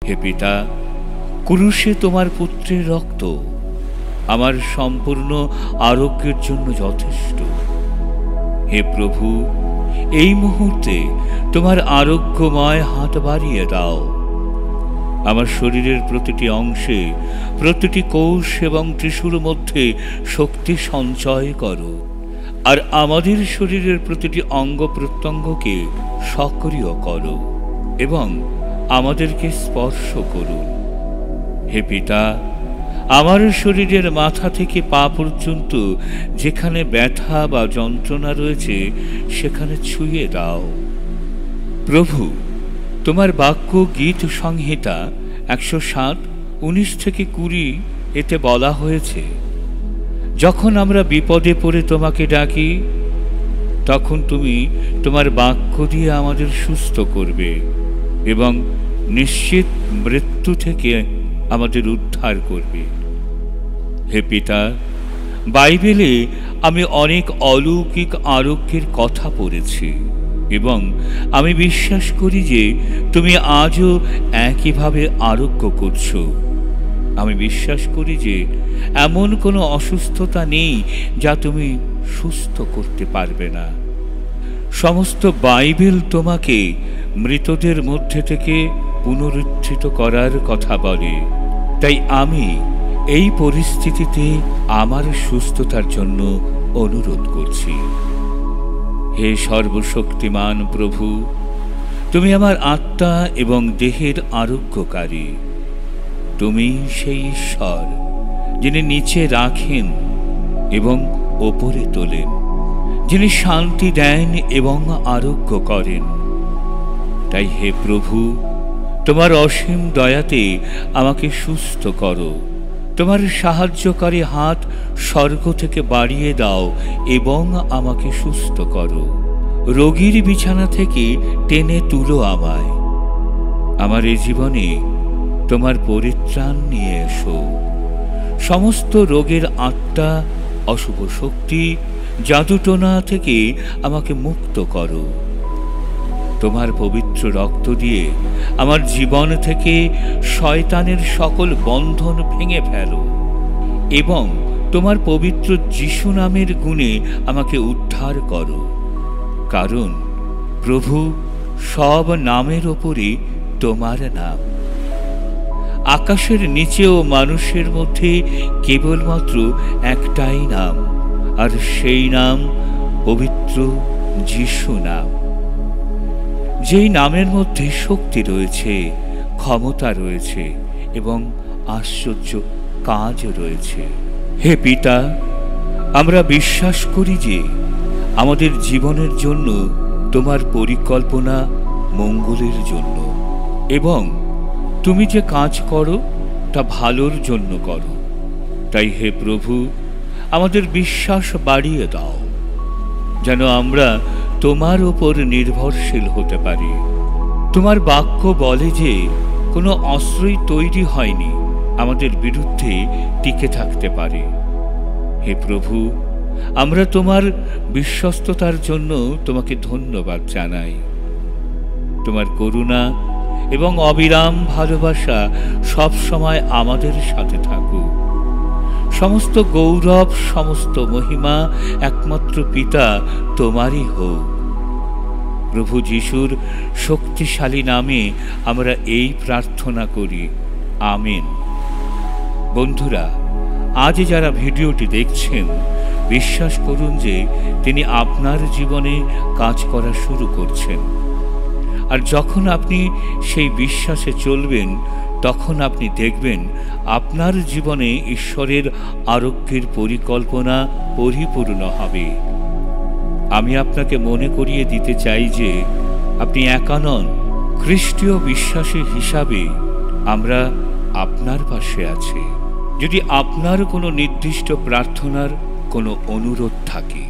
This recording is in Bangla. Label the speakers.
Speaker 1: হে পিতা, ক্রুশে তোমার পুত্রের রক্ত আমার সম্পূর্ণ আরোগ্যের জন্য যথেষ্ট। হে প্রভু, এই মুহূর্তে তোমার আরোগ্যময় হাত বাড়িয়ে দাও। আমার শরীরের প্রতিটি অংশে, প্রতিটি কোষ এবং টিস্যুর মধ্যে শক্তি সঞ্চয় করো, আর আমাদের শরীরের প্রতিটি অঙ্গ প্রত্যঙ্গকে সক্রিয় করো এবং আমাদেরকে স্পর্শ করো। হে পিতা, আমার শরীরের মাথা থেকে পা পর্যন্ত যেখানে ব্যথা বা যন্ত্রণা রয়েছে সেখানে ছুঁয়ে দাও। প্রভু, তোমার বাক্য গীত সংহিতা 107:19-20 এতে বলা হয়েছে, যখন আমরা বিপদে পড়ে তোমাকে ডাকি, তখন তুমি তোমার বাক্য দিয়ে আমাদের সুস্থ করবে এবং নিশ্চিত মৃত্যু থেকে আমাদের উদ্ধার করবে। হে পিতা, বাইবেলে আমি অনেক অলৌকিক আরোগ্যের কথা পড়েছি এবং আমি বিশ্বাস করি যে তুমি আজও একইভাবে আরোগ্য করছো। আমি বিশ্বাস করি যে এমন কোনো অসুস্থতা নেই যা তুমি সুস্থ করতে পারবে না। সমস্ত বাইবেল তোমাকে মৃতদের মধ্যে থেকে পুনরুত্থিত করার কথা বলে। তাই আমি এই পরিস্থিতিতে আমার সুস্থতার জন্য অনুরোধ করছি। হে সর্বশক্তিমান প্রভু, তুমি আমার আত্মা এবং দেহের আরোগ্যকারী। তুমি সেই ঈশ্বর যিনি নিচে রাখেন এবং ওপরে তোলেন, যিনি শান্তি দেন এবং আরোগ্য করেন। তাই হে প্রভু, তোমার অসীম দয়াতে আমাকে সুস্থ করো। তোমার সাহায্যকারী হাত স্বর্গ থেকে বাড়িয়ে দাও এবং আমাকে সুস্থ করো। রোগীর বিছানা থেকে টেনে তুলো আমায়। আমার এই জীবনে তোমার পরিত্রাণ নিয়ে এসো। সমস্ত রোগের আত্মা, অশুভ শক্তি, জাদুটোনা থেকে আমাকে মুক্ত করো। তোমার পবিত্র রক্ত দিয়ে আমার জীবন থেকে শয়তানের সকল বন্ধন ভেঙে ফেলো এবং তোমার পবিত্র যিশু নামের গুণে আমাকে উদ্ধার করো। কারণ প্রভু, সব নামের ওপরে তোমার নাম। আকাশের নিচেও মানুষের মধ্যে কেবলমাত্র একটাই নাম, আর সেই নাম পবিত্র যিশু নাম। যেই নামের মধ্যে শক্তি রয়েছে, ক্ষমতা রয়েছে এবং আশ্চর্য কাজ রয়েছে। হে পিতা, আমরা বিশ্বাস করি যে আমাদের জীবনের জন্য তোমার পরিকল্পনা মঙ্গলের জন্য, এবং তুমি যে কাজ করো তা ভালোর জন্য করো। তাই হে প্রভু, আমাদের বিশ্বাস বাড়িয়ে দাও, যেন আমরা তোমার উপর নির্ভরশীল হতে পারি। তোমার বাক্য বলে যে কোনো অস্ত্রই তৈরি হয়নি আমাদের বিরুদ্ধে টিকে থাকতে পারে। হে প্রভু, আমরা তোমার বিশ্বস্ততার জন্য তোমাকে ধন্যবাদ জানাই। তোমার করুণা এবং অবিরাম ভালোবাসা সব সময় আমাদের সাথে থাকুক। সমস্ত গৌরব, সমস্ত মহিমা একমাত্র পিতা তোমারই হোক। প্রভু যিশুর শক্তিশালী নামে আমরা এই প্রার্থনা করি, আমিন। বন্ধুরা, আজ যারা ভিডিওটি দেখছেন, বিশ্বাস করুন যে তিনি আপনার জীবনে কাজ করা শুরু করছেন। আর যখন আপনি সেই বিশ্বাসে চলবেন, তখন আপনি দেখবেন আপনার জীবনে ঈশ্বরের আরোগ্যের পরিকল্পনা পরিপূর্ণ হবে। আমি আপনাকে মনে করিয়ে দিতে চাই যে আপনি একা নন। খ্রিস্টীয় বিশ্বাসী হিসাবে আমরা আপনার পাশে আছি। যদি আপনার কোনো নির্দিষ্ট প্রার্থনার কোনো অনুরোধ থাকে,